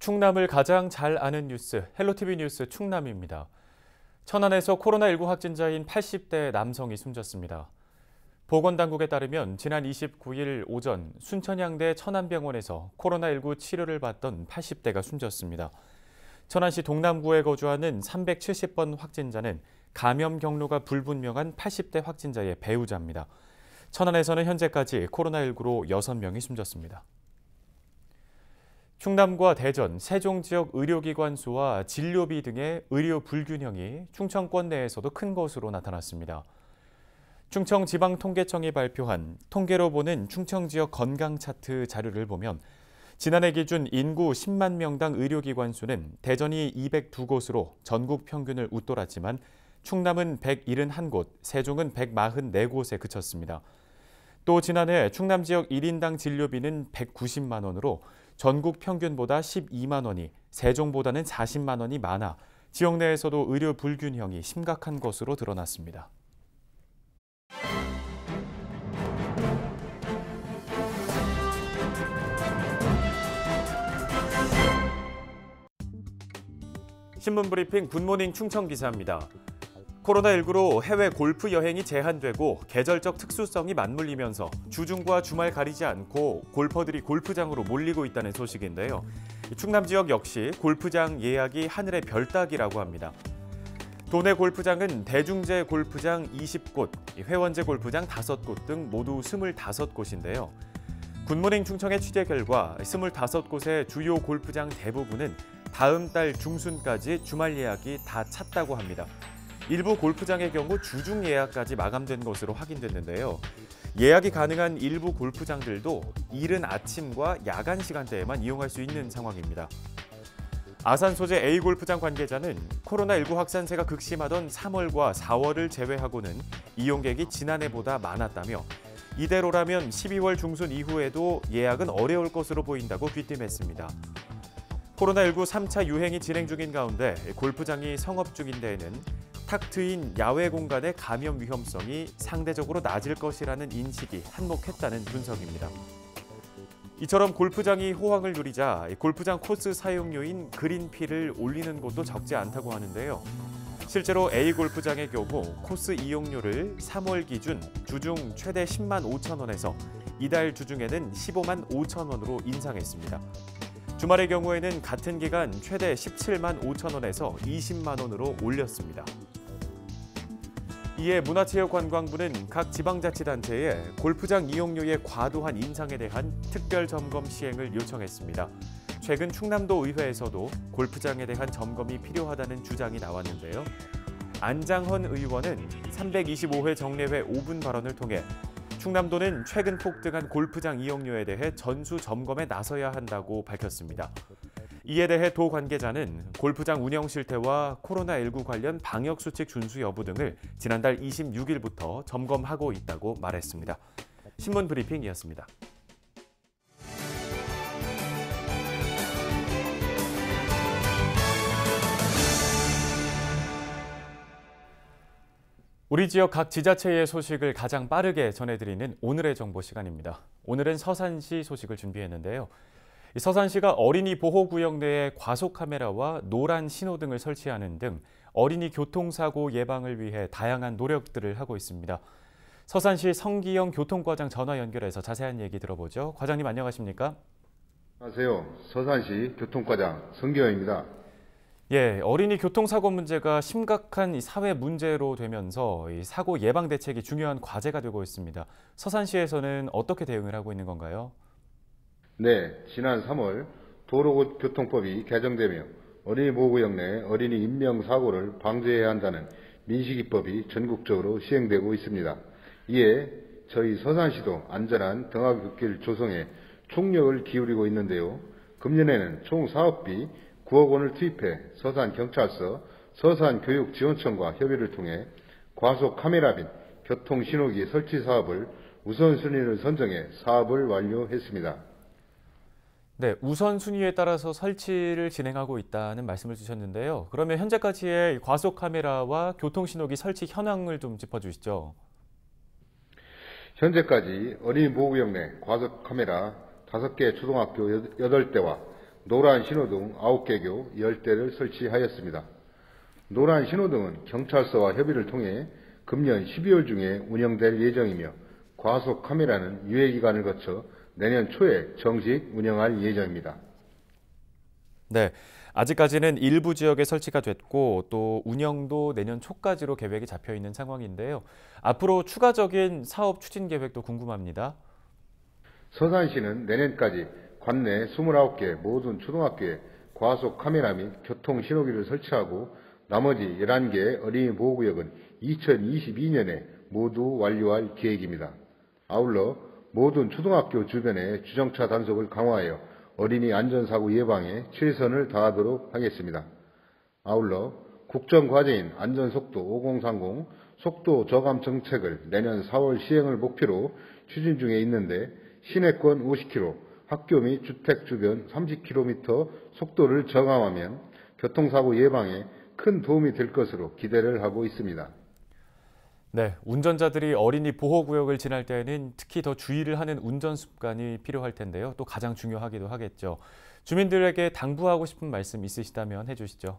충남을 가장 잘 아는 뉴스, 헬로티비 뉴스 충남입니다. 천안에서 코로나19 확진자인 80대 남성이 숨졌습니다. 보건당국에 따르면 지난 29일 오전 순천향대 천안병원에서 코로나19 치료를 받던 80대가 숨졌습니다. 천안시 동남구에 거주하는 370번 확진자는 감염 경로가 불분명한 80대 확진자의 배우자입니다. 천안에서는 현재까지 코로나19로 6명이 숨졌습니다. 충남과 대전, 세종 지역 의료기관 수와 진료비 등의 의료 불균형이 충청권 내에서도 큰 것으로 나타났습니다. 충청지방통계청이 발표한 통계로 보는 충청 지역 건강 차트 자료를 보면 지난해 기준 인구 10만 명당 의료기관 수는 대전이 202곳으로 전국 평균을 웃돌았지만 충남은 171곳, 세종은 144곳에 그쳤습니다. 또 지난해 충남 지역 1인당 진료비는 190만 원으로 전국 평균보다 12만 원이, 세종보다는 40만 원이 많아 지역 내에서도 의료 불균형이 심각한 것으로 드러났습니다. 신문 브리핑 굿모닝 충청 기사입니다. 코로나19로 해외 골프 여행이 제한되고 계절적 특수성이 맞물리면서 주중과 주말 가리지 않고 골퍼들이 골프장으로 몰리고 있다는 소식인데요. 충남 지역 역시 골프장 예약이 하늘의 별 따기라고 합니다. 도내 골프장은 대중제 골프장 20곳, 회원제 골프장 5곳 등 모두 25곳인데요. 굿모닝 충청의 취재 결과 25곳의 주요 골프장 대부분은 다음 달 중순까지 주말 예약이 다 찼다고 합니다. 일부 골프장의 경우 주중 예약까지 마감된 것으로 확인됐는데요. 예약이 가능한 일부 골프장들도 이른 아침과 야간 시간대에만 이용할 수 있는 상황입니다. 아산 소재 A골프장 관계자는 코로나19 확산세가 극심하던 3월과 4월을 제외하고는 이용객이 지난해보다 많았다며 이대로라면 12월 중순 이후에도 예약은 어려울 것으로 보인다고 귀띔했습니다. 코로나19 3차 유행이 진행 중인 가운데 골프장이 성업 중인 데에는 탁 트인 야외 공간의 감염 위험성이 상대적으로 낮을 것이라는 인식이 한몫했다는 분석입니다. 이처럼 골프장이 호황을 누리자 골프장 코스 사용료인 그린피를 올리는 곳도 적지 않다고 하는데요. 실제로 A골프장의 경우 코스 이용료를 3월 기준 주중 최대 10만 5천 원에서 이달 주중에는 15만 5천 원으로 인상했습니다. 주말의 경우에는 같은 기간 최대 17만 5천 원에서 20만 원으로 올렸습니다. 이에 문화체육관광부는 각 지방자치단체에 골프장 이용료의 과도한 인상에 대한 특별 점검 시행을 요청했습니다. 최근 충남도 의회에서도 골프장에 대한 점검이 필요하다는 주장이 나왔는데요. 안장헌 의원은 325회 정례회 5분 발언을 통해 충남도는 최근 폭등한 골프장 이용료에 대해 전수 점검에 나서야 한다고 밝혔습니다. 이에 대해 도 관계자는 골프장 운영 실태와 코로나19 관련 방역수칙 준수 여부 등을 지난달 26일부터 점검하고 있다고 말했습니다. 신문 브리핑이었습니다. 우리 지역 각 지자체의 소식을 가장 빠르게 전해드리는 오늘의 정보 시간입니다. 오늘은 서산시 소식을 준비했는데요. 서산시가 어린이 보호구역 내에 과속카메라와 노란 신호등을 설치하는 등 어린이 교통사고 예방을 위해 다양한 노력들을 하고 있습니다. 서산시 성기영 교통과장 전화 연결해서 자세한 얘기 들어보죠. 과장님 안녕하십니까? 안녕하세요. 서산시 교통과장 성기영입니다. 예, 어린이 교통사고 문제가 심각한 사회 문제로 되면서 사고 예방 대책이 중요한 과제가 되고 있습니다. 서산시에서는 어떻게 대응을 하고 있는 건가요? 네, 지난 3월 도로교통법이 개정되며 어린이 보호구역 내 어린이 인명사고를 방지해야 한다는 민식이법이 전국적으로 시행되고 있습니다. 이에 저희 서산시도 안전한 등하굣길 조성에 총력을 기울이고 있는데요. 금년에는 총 사업비 9억 원을 투입해 서산경찰서, 서산교육지원청과 협의를 통해 과속 카메라 및 교통신호기 설치 사업을 우선순위를 선정해 사업을 완료했습니다. 네, 우선순위에 따라서 설치를 진행하고 있다는 말씀을 주셨는데요. 그러면 현재까지의 과속 카메라와 교통신호기 설치 현황을 좀 짚어주시죠. 현재까지 어린이 보호구역 내 과속 카메라 5개 초등학교 8대와 노란 신호등 9개교 10대를 설치하였습니다. 노란 신호등은 경찰서와 협의를 통해 금년 12월 중에 운영될 예정이며 과속 카메라는 유예기간을 거쳐 내년 초에 정식 운영할 예정입니다. 네, 아직까지는 일부 지역에 설치가 됐고 또 운영도 내년 초까지로 계획이 잡혀 있는 상황인데요. 앞으로 추가적인 사업 추진 계획도 궁금합니다. 서산시는 내년까지 관내 29개 모든 초등학교에 과속 카메라 및 교통 신호기를 설치하고 나머지 11개 어린이 보호구역은 2022년에 모두 완료할 계획입니다. 아울러 모든 초등학교 주변의 주정차 단속을 강화하여 어린이 안전사고 예방에 최선을 다하도록 하겠습니다. 아울러 국정과제인 안전속도 5030 속도 저감 정책을 내년 4월 시행을 목표로 추진 중에 있는데 시내권 50km, 학교 및 주택 주변 30km 속도를 저감하면 교통사고 예방에 큰 도움이 될 것으로 기대를 하고 있습니다. 네, 운전자들이 어린이 보호구역을 지날 때에는 특히 더 주의를 하는 운전 습관이 필요할 텐데요. 또 가장 중요하기도 하겠죠. 주민들에게 당부하고 싶은 말씀 있으시다면 해주시죠.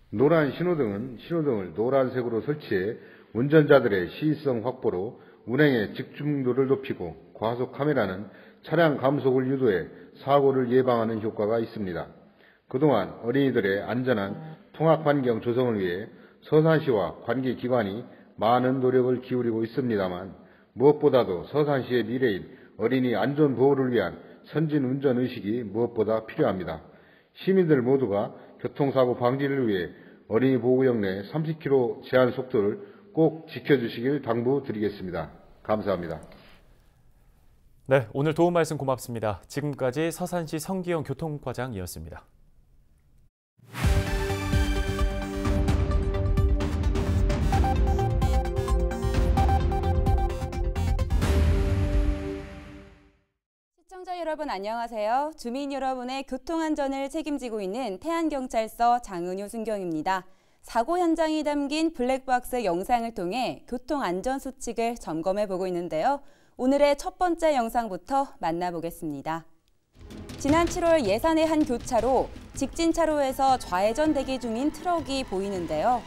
노란 신호등은 신호등을 노란색으로 설치해 운전자들의 시의성 확보로 운행의 집중도를 높이고 과속 카메라는 차량 감속을 유도해 사고를 예방하는 효과가 있습니다. 그동안 어린이들의 안전한 통학 환경 조성을 위해 서산시와 관계기관이 많은 노력을 기울이고 있습니다만 무엇보다도 서산시의 미래인 어린이 안전보호를 위한 선진운전의식이 무엇보다 필요합니다. 시민들 모두가 교통사고 방지를 위해 어린이 보호구역 내 30km 제한 속도를 꼭 지켜주시길 당부드리겠습니다. 감사합니다. 네, 오늘 도움 말씀 고맙습니다. 지금까지 서산시 성기영 교통과장이었습니다. 시청자 여러분 안녕하세요. 주민 여러분의 교통안전을 책임지고 있는 태안경찰서 장은효 순경입니다. 사고 현장이 담긴 블랙박스 영상을 통해 교통안전수칙을 점검해보고 있는데요. 오늘의 첫 번째 영상부터 만나보겠습니다. 지난 7월 예산의 한 교차로 직진 차로에서 좌회전 대기 중인 트럭이 보이는데요.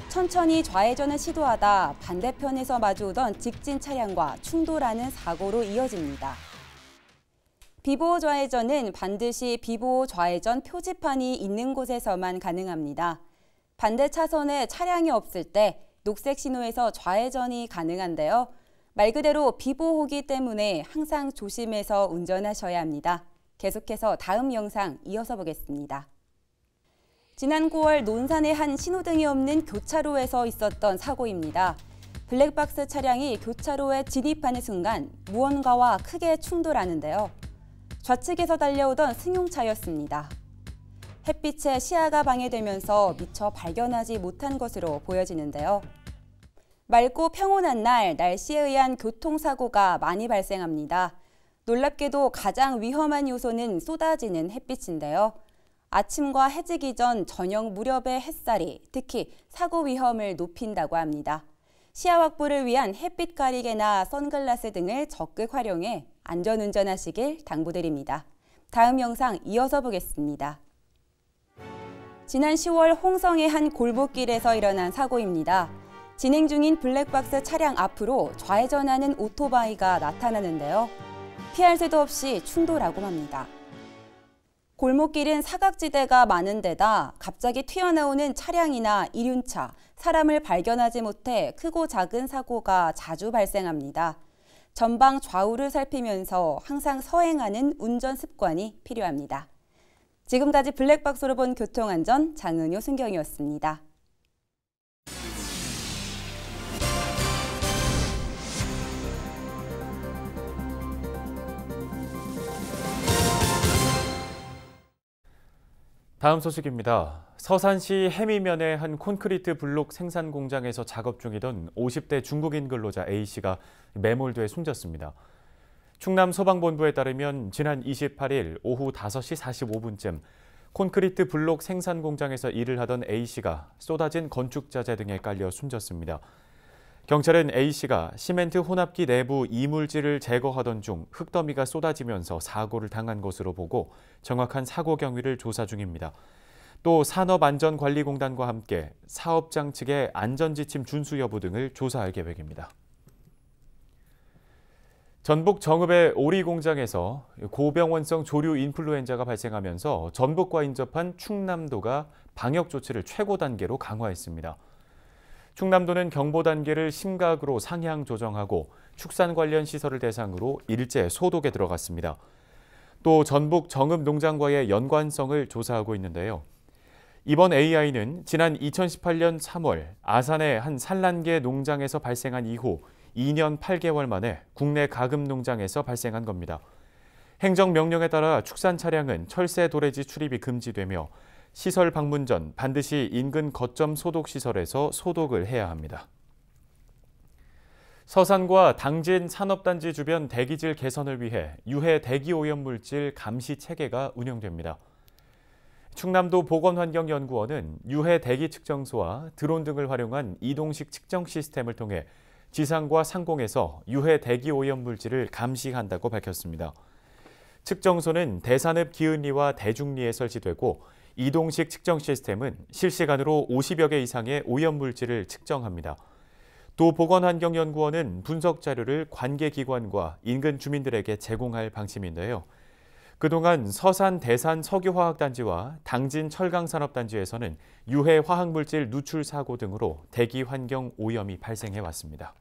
천천히 좌회전을 시도하다 반대편에서 마주오던 직진 차량과 충돌하는 사고로 이어집니다. 비보호 좌회전은 반드시 비보호 좌회전 표지판이 있는 곳에서만 가능합니다. 반대 차선에 차량이 없을 때 녹색 신호에서 좌회전이 가능한데요. 말 그대로 비보호기 때문에 항상 조심해서 운전하셔야 합니다. 계속해서 다음 영상 이어서 보겠습니다. 지난 9월 논산의 한 신호등이 없는 교차로에서 있었던 사고입니다. 블랙박스 차량이 교차로에 진입하는 순간 무언가와 크게 충돌하는데요. 좌측에서 달려오던 승용차였습니다. 햇빛에 시야가 방해되면서 미처 발견하지 못한 것으로 보여지는데요. 맑고 평온한 날, 날씨에 의한 교통사고가 많이 발생합니다. 놀랍게도 가장 위험한 요소는 쏟아지는 햇빛인데요. 아침과 해지기 전 저녁 무렵의 햇살이 특히 사고 위험을 높인다고 합니다. 시야 확보를 위한 햇빛 가리개나 선글라스 등을 적극 활용해 안전운전하시길 당부드립니다. 다음 영상 이어서 보겠습니다. 지난 10월 홍성의 한 골목길에서 일어난 사고입니다. 진행 중인 블랙박스 차량 앞으로 좌회전하는 오토바이가 나타나는데요. 피할 새도 없이 충돌하고 맙니다. 골목길은 사각지대가 많은 데다 갑자기 튀어나오는 차량이나 이륜차, 사람을 발견하지 못해 크고 작은 사고가 자주 발생합니다. 전방 좌우를 살피면서 항상 서행하는 운전 습관이 필요합니다. 지금까지 블랙박스로 본 교통안전 장은효 순경이었습니다. 다음 소식입니다. 서산시 해미면의 한 콘크리트 블록 생산 공장에서 작업 중이던 50대 중국인 근로자 A씨가 매몰돼 숨졌습니다. 충남 소방본부에 따르면 지난 28일 오후 5시 45분쯤 콘크리트 블록 생산 공장에서 일을 하던 A씨가 쏟아진 건축자재 등에 깔려 숨졌습니다. 경찰은 A씨가 시멘트 혼합기 내부 이물질을 제거하던 중 흙더미가 쏟아지면서 사고를 당한 것으로 보고 정확한 사고 경위를 조사 중입니다. 또 산업안전관리공단과 함께 사업장 측의 안전지침 준수 여부 등을 조사할 계획입니다. 전북 정읍의 오리 공장에서 고병원성 조류 인플루엔자가 발생하면서 전북과 인접한 충남도가 방역 조치를 최고 단계로 강화했습니다. 충남도는 경보 단계를 심각으로 상향 조정하고 축산 관련 시설을 대상으로 일제 소독에 들어갔습니다. 또 전북 정읍 농장과의 연관성을 조사하고 있는데요. 이번 AI는 지난 2018년 3월 아산의 한 산란계 농장에서 발생한 이후 2년 8개월 만에 국내 가금 농장에서 발생한 겁니다. 행정명령에 따라 축산 차량은 철새 도래지 출입이 금지되며 시설 방문 전 반드시 인근 거점 소독시설에서 소독을 해야 합니다. 서산과 당진 산업단지 주변 대기질 개선을 위해 유해 대기오염물질 감시 체계가 운영됩니다. 충남도 보건환경연구원은 유해 대기 측정소와 드론 등을 활용한 이동식 측정 시스템을 통해 지상과 상공에서 유해 대기오염물질을 감시한다고 밝혔습니다. 측정소는 대산읍 기은리와 대중리에 설치되고 이동식 측정 시스템은 실시간으로 50여 개 이상의 오염물질을 측정합니다. 도 보건환경연구원은 분석 자료를 관계기관과 인근 주민들에게 제공할 방침인데요. 그동안 서산 대산 석유화학단지와 당진 철강산업단지에서는 유해 화학물질 누출 사고 등으로 대기 환경 오염이 발생해 왔습니다.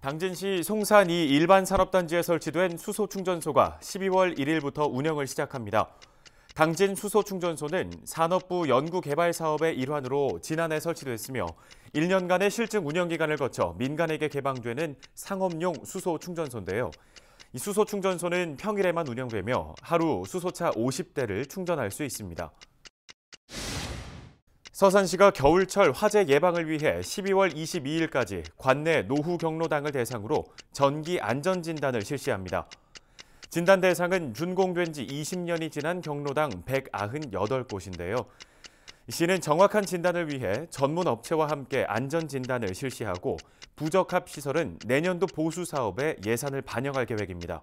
당진시 송산 2 일반산업단지에 설치된 수소충전소가 12월 1일부터 운영을 시작합니다. 당진 수소충전소는 산업부 연구개발사업의 일환으로 지난해 설치됐으며 1년간의 실증 운영기간을 거쳐 민간에게 개방되는 상업용 수소충전소인데요. 이 수소충전소는 평일에만 운영되며 하루 수소차 50대를 충전할 수 있습니다. 서산시가 겨울철 화재 예방을 위해 12월 22일까지 관내 노후 경로당을 대상으로 전기 안전진단을 실시합니다. 진단 대상은 준공된 지 20년이 지난 경로당 198곳인데요. 시는 정확한 진단을 위해 전문 업체와 함께 안전진단을 실시하고 부적합 시설은 내년도 보수 사업에 예산을 반영할 계획입니다.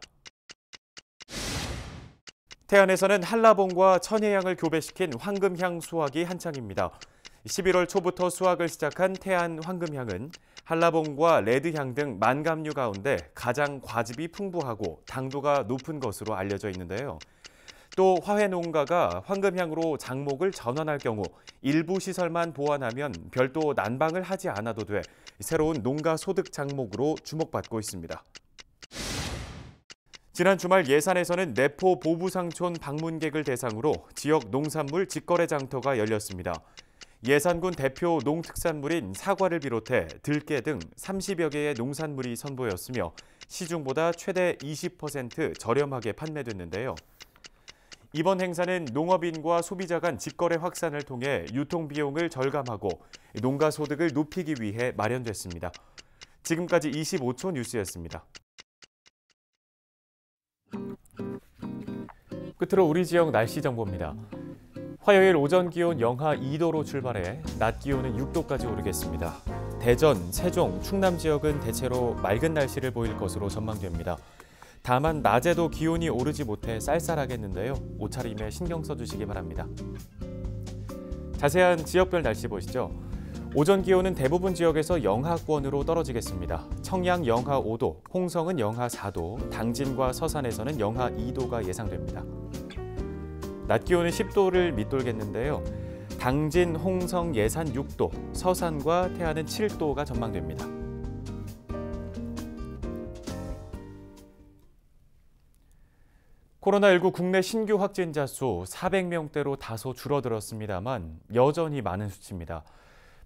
태안에서는 한라봉과 천혜향을 교배시킨 황금향 수확이 한창입니다. 11월 초부터 수확을 시작한 태안 황금향은 한라봉과 레드향 등 만감류 가운데 가장 과즙이 풍부하고 당도가 높은 것으로 알려져 있는데요. 또 화훼 농가가 황금향으로 장목을 전환할 경우 일부 시설만 보완하면 별도 난방을 하지 않아도 돼 새로운 농가 소득 장목으로 주목받고 있습니다. 지난 주말 예산에서는 내포 보부상촌 방문객을 대상으로 지역 농산물 직거래 장터가 열렸습니다. 예산군 대표 농특산물인 사과를 비롯해 들깨 등 30여 개의 농산물이 선보였으며 시중보다 최대 20% 저렴하게 판매됐는데요. 이번 행사는 농업인과 소비자 간 직거래 확산을 통해 유통비용을 절감하고 농가 소득을 높이기 위해 마련됐습니다. 지금까지 25초 뉴스였습니다. 끝으로 우리 지역 날씨 정보입니다. 화요일 오전 기온 영하 2도로 출발해 낮 기온은 6도까지 오르겠습니다. 대전, 세종, 충남 지역은 대체로 맑은 날씨를 보일 것으로 전망됩니다. 다만 낮에도 기온이 오르지 못해 쌀쌀하겠는데요. 옷차림에 신경 써주시기 바랍니다. 자세한 지역별 날씨 보시죠. 오전 기온은 대부분 지역에서 영하권으로 떨어지겠습니다. 청양 영하 5도, 홍성은 영하 4도, 당진과 서산에서는 영하 2도가 예상됩니다. 낮 기온은 10도를 밑돌겠는데요. 당진, 홍성, 예산 6도, 서산과 태안은 7도가 전망됩니다. 코로나19 국내 신규 확진자 수 400명대로 다소 줄어들었습니다만 여전히 많은 수치입니다.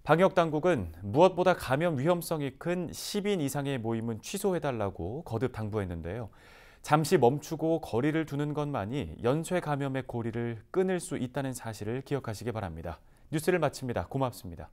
방역당국은 무엇보다 감염 위험성이 큰 10인 이상의 모임은 취소해달라고 거듭 당부했는데요. 잠시 멈추고 거리를 두는 것만이 연쇄 감염의 고리를 끊을 수 있다는 사실을 기억하시기 바랍니다. 뉴스를 마칩니다. 고맙습니다.